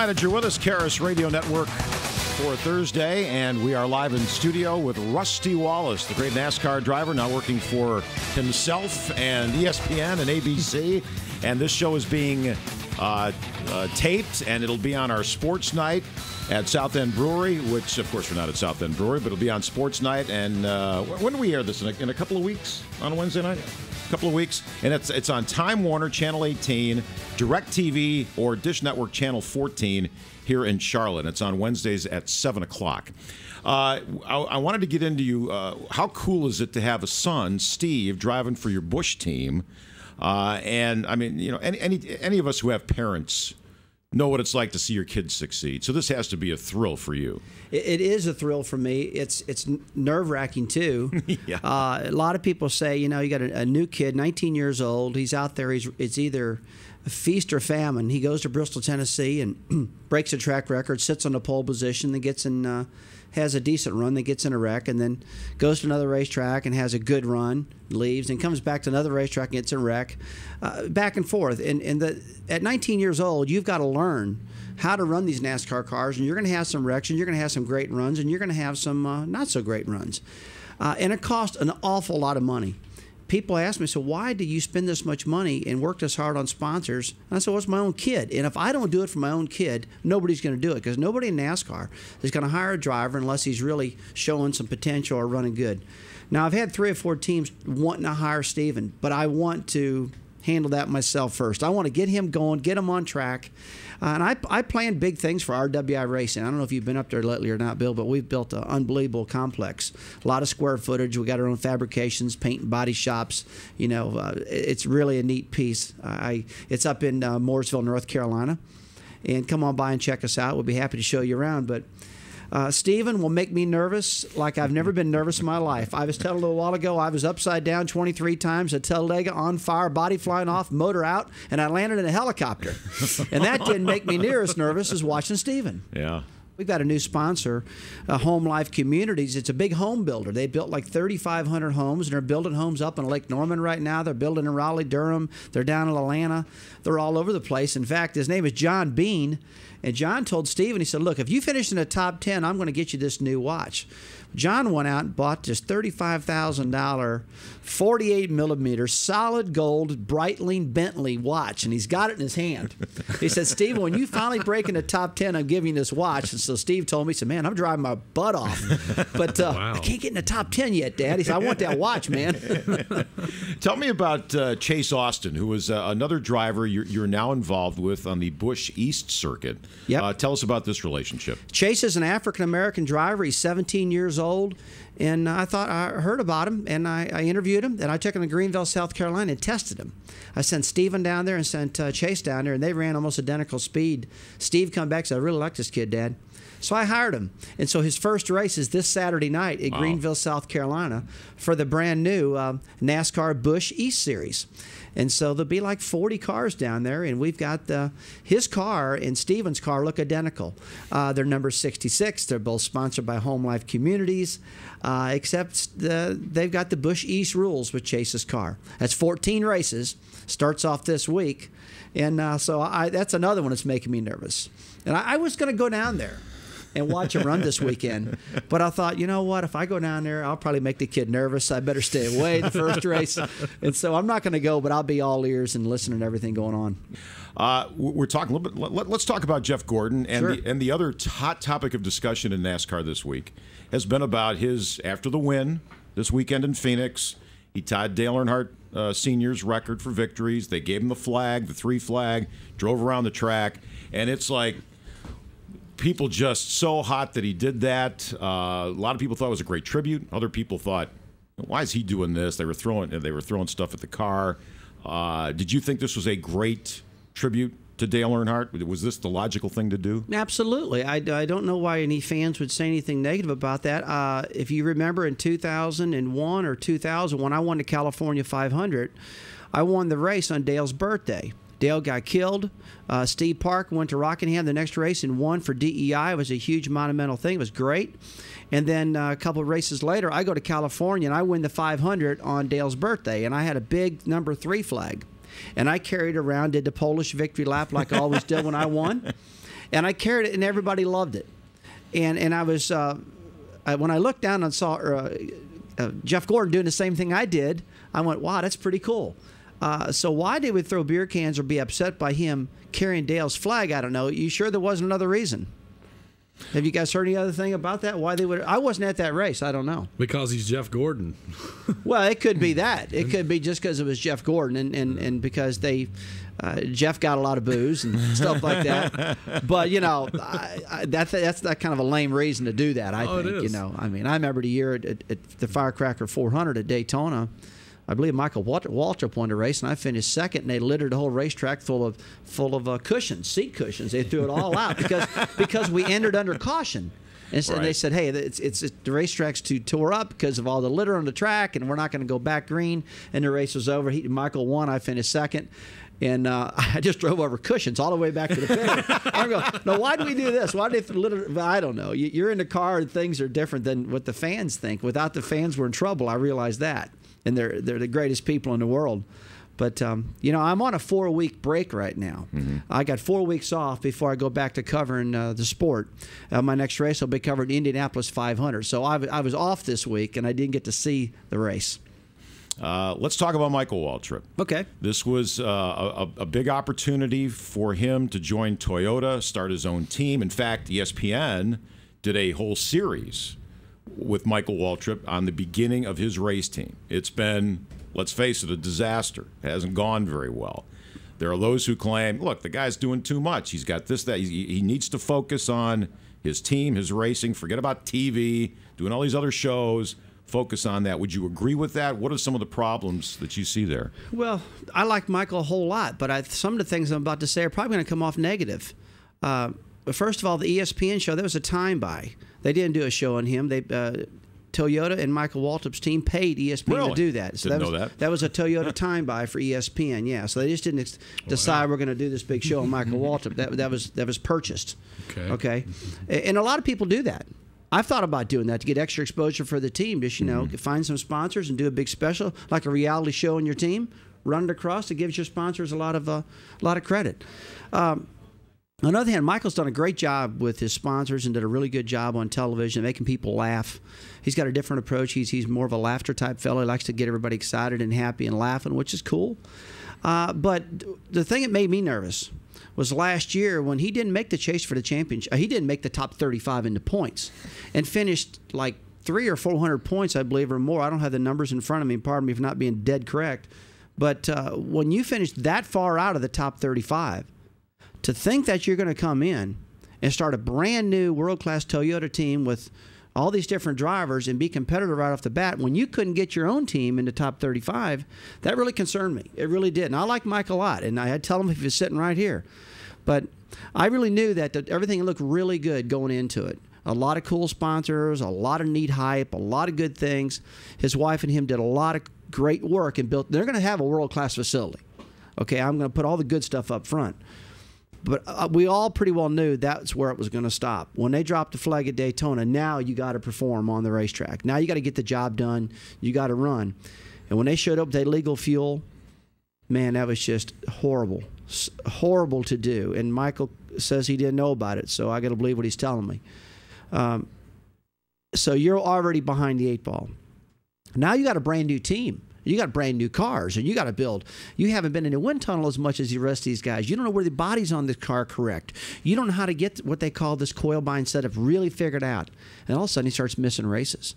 Glad that you're with us, Karis Radio Network, for Thursday, and we are live in studio with Rusty Wallace, the great NASCAR driver, now working for himself and ESPN and ABC. And this show is being taped, and it'll be on our Sports Night at South End Brewery, which, of course, we're not at South End Brewery, but it'll be on Sports Night. And when do we air this? In a couple of weeks? On a Wednesday night? Couple of weeks, and it's on Time Warner Channel 18, DirecTV, or Dish Network Channel 14 here in Charlotte. It's on Wednesdays at 7 o'clock. I wanted to get into you. How cool is it to have a son, Steve, driving for your Busch team? And I mean, you know, any of us who have parents know what it's like to see your kids succeed. So this has to be a thrill for you. It is a thrill for me. It's nerve-wracking, too. Yeah. A lot of people say, you know, you got a new kid, 19 years old. He's out there. It's either a feast or famine. He goes to Bristol, Tennessee, and breaks a track record, sits on the pole position, then gets in, has a decent run, then gets in a wreck, and then goes to another racetrack and has a good run, leaves, and comes back to another racetrack and gets in a wreck, back and forth. At 19 years old, you've got to learn how to run these NASCAR cars, and you're going to have some wrecks, and you're going to have some great runs, and you're going to have some not so great runs. And it costs an awful lot of money. People ask me, so why do you spend this much money and work this hard on sponsors? And I said, well, it's my own kid. And if I don't do it for my own kid, nobody's going to do it, because nobody in NASCAR is going to hire a driver unless he's really showing some potential or running good. Now, I've had 3 or 4 teams wanting to hire Steven, but I want to handle that myself first. I want to get him going, get him on track. And I plan big things for RWI Racing. I don't know if you've been up there lately or not, Bill, but we've built an unbelievable complex. A lot of square footage. We got our own fabrications, paint and body shops. You know, it's really a neat piece. It's up in Mooresville, North Carolina. And come on by and check us out. We'll be happy to show you around. But Steven will make me nervous like I've never been nervous in my life. I was telling a little while ago, I was upside down 23 times, a Talladega on fire, body flying off, motor out, and I landed in a helicopter. And that didn't make me near as nervous as watching Steven. Yeah. We've got a new sponsor, Home Life Communities. It's a big home builder. They built like 3,500 homes, and they're building homes up in Lake Norman right now. They're building in Raleigh, Durham. They're down in Atlanta. They're all over the place. In fact, his name is John Bean, and John told Steven, he said, look, if you finish in the top 10, I'm going to get you this new watch. John went out and bought this $35,000 48mm solid gold Breitling Bentley watch, and he's got it in his hand. He said, Steve, when you finally break in the top 10, I'm giving you this watch. And so Steve told me, he said, man, I'm driving my butt off. But wow. I can't get in the top 10 yet, Dad. He said, I want that watch, man. Tell me about Chase Austin, who is another driver you're now involved with on the Busch East circuit. Yep. Tell us about this relationship. Chase is an African-American driver. He's 17 years old. And I heard about him, and I interviewed him, and I took him to Greenville, South Carolina, and tested him. I sent Steven down there and sent Chase down there, and they ran almost identical speed. Steve come back and said, I really like this kid, Dad. So I hired him. And so his first race is this Saturday night at Greenville, South Carolina for the brand new NASCAR Busch East Series. And so there'll be like 40 cars down there, and we've got his car and Steven's car look identical. They're number 66. They're both sponsored by Home Life Communities, except they've got the Busch East rules with Chase's car. That's 14 races. Starts off this week. And so that's another one that's making me nervous. And I was going to go down there and watch him run this weekend. But I thought, you know what? If I go down there, I'll probably make the kid nervous. I better stay away the first race. And so I'm not going to go, but I'll be all ears and listening to everything going on. We're talking a little bit. Let's talk about Jeff Gordon. And, sure. the other hot topic of discussion in NASCAR this week has been about his, after the win this weekend in Phoenix, he tied Dale Earnhardt Sr.'s record for victories. They gave him the flag, the 3 flag, drove around the track. And it's like, people just so hot that he did that. A lot of people thought it was a great tribute. Other people thought, why is he doing this? They were throwing stuff at the car. Did you think this was a great tribute to Dale Earnhardt? Was this the logical thing to do? Absolutely. I don't know why any fans would say anything negative about that. If you remember in 2001 or 2000, when I won the California 500, I won the race on Dale's birthday. Dale got killed. Steve Park went to Rockingham the next race and won for DEI. It was a huge monumental thing. It was great. And then a couple of races later, I go to California and I win the 500 on Dale's birthday. And I had a big number 3 flag. And I carried around, did the Polish victory lap like I always did when I won. And I carried it, and everybody loved it. And I was when I looked down and saw Jeff Gordon doing the same thing I did, I went, wow, that's pretty cool. So why did we throw beer cans or be upset by him carrying Dale's flag? I don't know. You sure there wasn't another reason? Have you guys heard any other thing about that? Why they would? I wasn't at that race. I don't know. Because he's Jeff Gordon. Well, it could be that. It could be just because it was Jeff Gordon and because Jeff got a lot of booze and stuff like that. But that's that kind of a lame reason to do that. I think. It is. I mean, I remember the year at the Firecracker 400 at Daytona. I believe Michael Waltrip won the race, and I finished second. And they littered the whole racetrack full of cushions, seat cushions. They threw it all out because we entered under caution. And they said, "Hey, the racetrack's too tore up because of all the litter on the track, and we're not going to go back green." And the race was over. Michael won. I finished second. And I just drove over cushions all the way back to the pit. I'm going, no, why do we do this? Why do they litter? I don't know. You're in the car, and things are different than what the fans think. Without the fans, we're in trouble. I realize that. And they're the greatest people in the world. But, I'm on a 4-week break right now. Mm-hmm. I got 4 weeks off before I go back to covering the sport. My next race will be covering Indianapolis 500. So I was off this week, and I didn't get to see the race. Let's talk about Michael Waltrip. Okay. This was a big opportunity for him to join Toyota, start his own team. In fact, ESPN did a whole series with Michael Waltrip on the beginning of his race team. It's been, let's face it, a disaster. It hasn't gone very well. There are those who claim, look, the guy's doing too much. He's got this, that. He needs to focus on his team, his racing, forget about TV, doing all these other shows. Focus on that. Would you agree with that? What are some of the problems that you see there? Well, I like Michael a whole lot, but some of the things I'm about to say are probably going to come off negative. First of all, the ESPN show, there was a time buy. They didn't do a show on him. Toyota and Michael Waltrip's team paid ESPN to do that. So Didn't know that. That was a Toyota time buy for ESPN, yeah. So they just didn't decide we're going to do this big show on Michael Waltrip. That was purchased. Okay. And a lot of people do that. I've thought about doing that to get extra exposure for the team. Just, find some sponsors and do a big special, like a reality show on your team. Run it across. It gives your sponsors a lot of credit. On the other hand, Michael's done a great job with his sponsors and did a really good job on television, making people laugh. He's got a different approach. He's more of a laughter type fellow. He likes to get everybody excited and happy and laughing, which is cool. But the thing that made me nervous was last year when he didn't make the chase for the championship. He didn't make the top 35 into points and finished like 300 or 400 points, I believe, or more. I don't have the numbers in front of me. Pardon me for not being dead correct. But when you finish that far out of the top 35, to think that you're going to come in and start a brand new world-class Toyota team with all these different drivers and be competitive right off the bat when you couldn't get your own team in the top 35, that really concerned me. It really did. And I like Mike a lot, and I had to tell him if he was sitting right here. But I really knew that everything looked really good going into it. A lot of cool sponsors, a lot of neat hype, a lot of good things. His wife and him did a lot of great work and built. They're going to have a world-class facility. Okay, I'm going to put all the good stuff up front. But we all pretty well knew that's where it was going to stop. When they dropped the flag at Daytona, now you got to perform on the racetrack. Now you got to get the job done. You got to run. And when they showed up with that illegal fuel, man, that was just horrible. Horrible to do. And Michael says he didn't know about it, so I got to believe what he's telling me. So you're already behind the 8 ball. Now you got a brand new team. You got brand new cars, and you got to build. You haven't been in the wind tunnel as much as the rest of these guys. You don't know where the body's on this car correct. You don't know how to get what they call this coil bind setup really figured out. And all of a sudden, he starts missing races.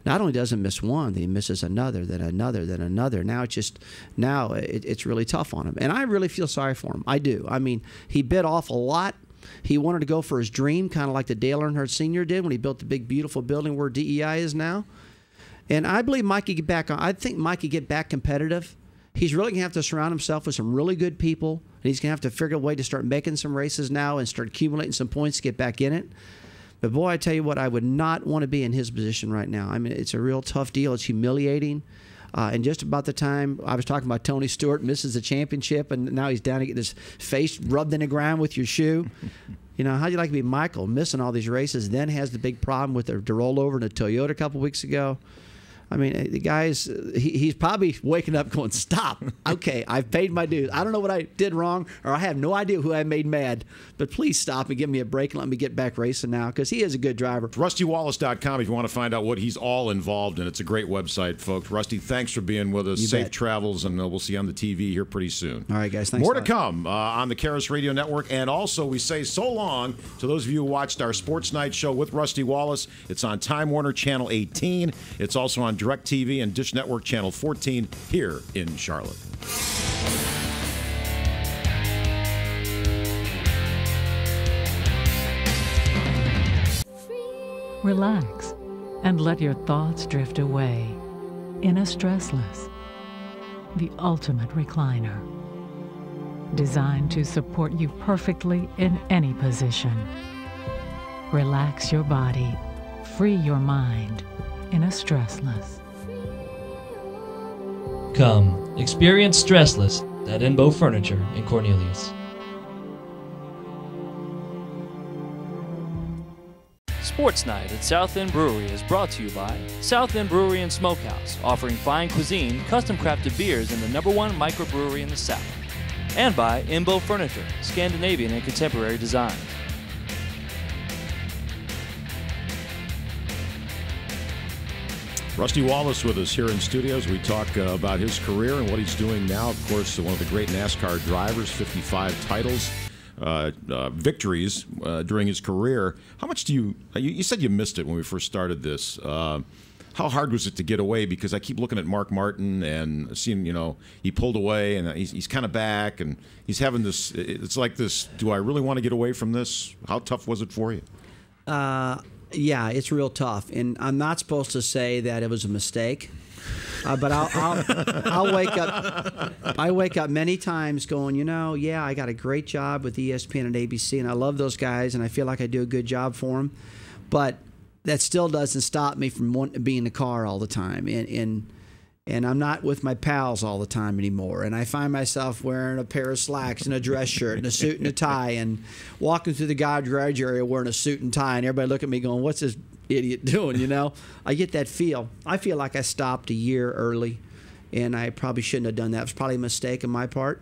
Not only doesn't miss one, he misses another, then another, then another. Now it's really tough on him, and I really feel sorry for him. I do. I mean, he bit off a lot. He wanted to go for his dream, kind of like the Dale Earnhardt Sr. did when he built the big, beautiful building where DEI is now. And I believe Mike could get back on. I think Mike could get back competitive. He's really going to have to surround himself with some really good people. And he's going to have to figure a way to start making some races now and start accumulating some points to get back in it. But, boy, I tell you what, I would not want to be in his position right now. I mean, it's a real tough deal. It's humiliating. And just about the time I was talking about Tony Stewart misses the championship, and now he's down to get his face rubbed in the ground with your shoe. How'd you like to be Michael missing all these races, then has the big problem with the rollover in the Toyota a couple weeks ago? I mean, the guy's he's probably waking up going, stop. Okay, I've paid my dues. I don't know what I did wrong, or I have no idea who I made mad, but please stop and give me a break and let me get back racing now, because he is a good driver. RustyWallace.com if you want to find out what he's all involved in. It's a great website, folks. Rusty, thanks for being with us. Safe travels, and we'll see you on the TV here pretty soon. All right, guys. Thanks. More to come on the Karis Radio Network, and also we say so long to those of you who watched our Sports Night show with Rusty Wallace. It's on Time Warner Channel 18. It's also on DirecTV and Dish Network Channel 14 here in Charlotte. Relax and let your thoughts drift away in a Stressless, the ultimate recliner. Designed to support you perfectly in any position. Relax your body, free your mind in a Stressless. Come, experience Stressless at Enbo Furniture in Cornelius. Sports Night at South End Brewery is brought to you by South End Brewery and Smokehouse, offering fine cuisine, custom crafted beers, and the #1 microbrewery in the South. And by Enbo Furniture, Scandinavian and contemporary designs. Rusty Wallace with us here in studios. We talk about his career and what he's doing now. Of course, one of the great NASCAR drivers, 55 titles, victories during his career. How much do you said you missed it when we first started this. How hard was it to get away? Because I keep looking at Mark Martin and seeing, he pulled away and he's kind of back and he's having this, it's like this, do I really want to get away from this? How tough was it for you? Yeah, it's real tough, and I'm not supposed to say that it was a mistake, but I'll wake up. I wake up many times going, yeah, I got a great job with ESPN and ABC, and I love those guys, and I feel like I do a good job for them, but that still doesn't stop me from wanting to be in the car all the time, and I'm not with my pals all the time anymore. And I find myself wearing a pair of slacks and a dress shirt and a suit and a tie and walking through the garage area wearing a suit and tie. And everybody look at me going, what's this idiot doing, I get that feel. I feel like I stopped a year early, and I probably shouldn't have done that. It was probably a mistake on my part.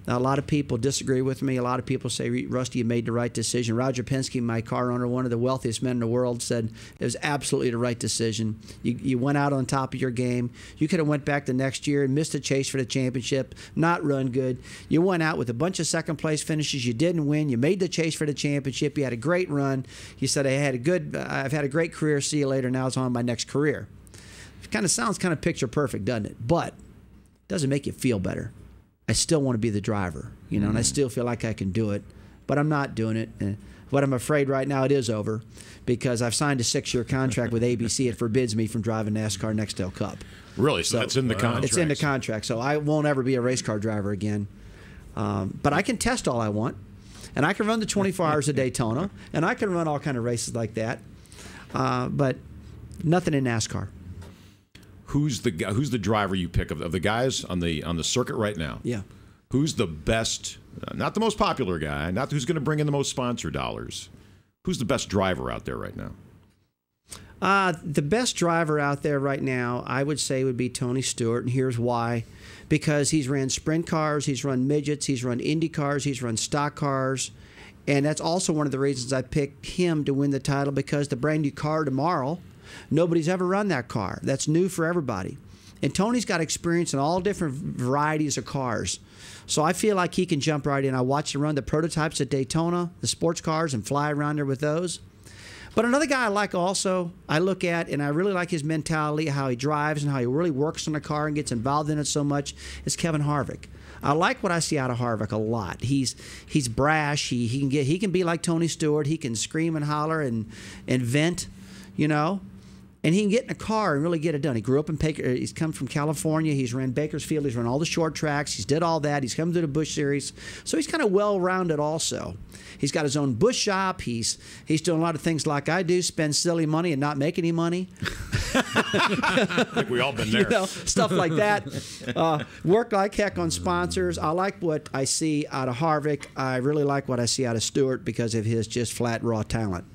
A lot of people disagree with me. A lot of people say, Rusty, you made the right decision. Roger Penske, my car owner, one of the wealthiest men in the world, said it was absolutely the right decision. You went out on top of your game. You could have went back the next year and missed a chase for the championship, not run good. You went out with a bunch of second-place finishes. You didn't win. You made the chase for the championship. You had a great run. You said, I've had a great career. See you later. Now it's on my next career. It kind of sounds kind of picture perfect, doesn't it? But it doesn't make you feel better. I still want to be the driver, and I still feel like I can do it, but I'm not doing it. But I'm afraid right now it is over because I've signed a 6-year contract with ABC. It forbids me from driving NASCAR Nextel Cup. Really? So that's in the contract? It's in the contract, so I won't ever be a race car driver again. But I can test all I want, and I can run the 24 hours of Daytona, and I can run all kind of races like that, but nothing in NASCAR. Who's the driver you pick of the guys on the circuit right now? Yeah. Who's the best? Not the most popular guy. Not who's going to bring in the most sponsor dollars. Who's the best driver out there right now? The best driver out there right now, I would say, would be Tony Stewart, and here's why: because he's ran sprint cars, he's run midgets, he's run Indy cars, he's run stock cars, and that's also one of the reasons I picked him to win the title, because the brand new car tomorrow. Nobody's ever run that car. That's new for everybody. And Tony's got experience in all different varieties of cars. So I feel like he can jump right in. I watched him run the prototypes at Daytona, the sports cars, and fly around there with those. But another guy I like also, I look at, and I really like his mentality, how he drives and how he really works on the car and gets involved in it so much, is Kevin Harvick. I like what I see out of Harvick a lot. He's brash. He can be like Tony Stewart. He can scream and holler and vent, And he can get in a car and really get it done. He grew up in he's come from California. He's ran Bakersfield. He's run all the short tracks. He's did all that. He's come to the Busch Series. So he's kind of well-rounded also. He's got his own Busch shop. He's doing a lot of things like I do, spend silly money and not make any money. I think we all been there. Stuff like that. Work like heck on sponsors. I like what I see out of Harvick. I really like what I see out of Stewart because of his just flat raw talent.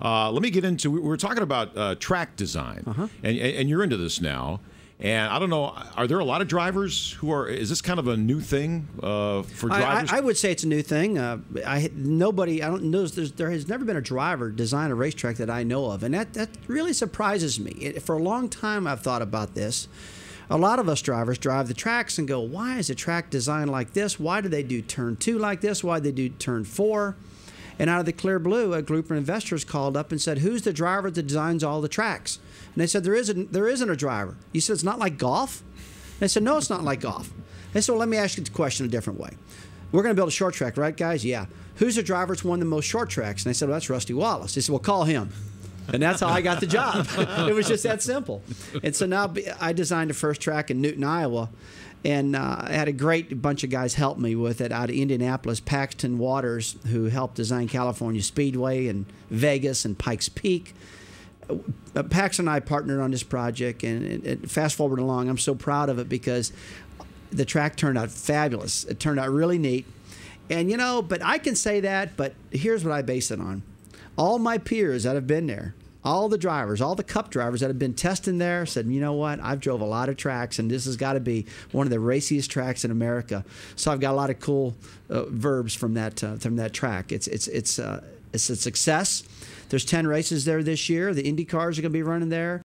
Let me get into. We were talking about track design, and you're into this now. And I don't know, are there a lot of drivers who are? Is this kind of a new thing for drivers? I would say it's a new thing. I don't know. There has never been a driver design a racetrack that I know of, and that really surprises me. For a long time, I've thought about this. A lot of us drivers drive the tracks and go, "Why is a track designed like this? Why do they do turn 2 like this? Why do they do turn 4?" And out of the clear blue, a group of investors called up and said, "Who's the driver that designs all the tracks?" And they said, there isn't a driver. You said, "It's not like golf?" And they said, "No, it's not like golf." They said, "Well, let me ask you the question a different way. We're going to build a short track, right, guys?" "Yeah." "Who's the driver that's won the most short tracks?" And they said, "Well, that's Rusty Wallace." They said, "Well, call him." And that's how I got the job. It was just that simple. And so now I designed the first track in Newton, Iowa. And I had a great bunch of guys help me with it out of Indianapolis. Paxton Waters, who helped design California Speedway and Vegas and Pikes Peak. Pax and I partnered on this project, and fast forward along, I'm so proud of it because the track turned out fabulous. It turned out really neat. And, but I can say that, but here's what I base it on. All my peers that have been there, all the drivers, all the Cup drivers that have been testing there said, "You know what? I've drove a lot of tracks, and this has got to be one of the raciest tracks in America." So I've got a lot of cool verbs from that track. It's a success. There's 10 races there this year. The Indy cars are going to be running there.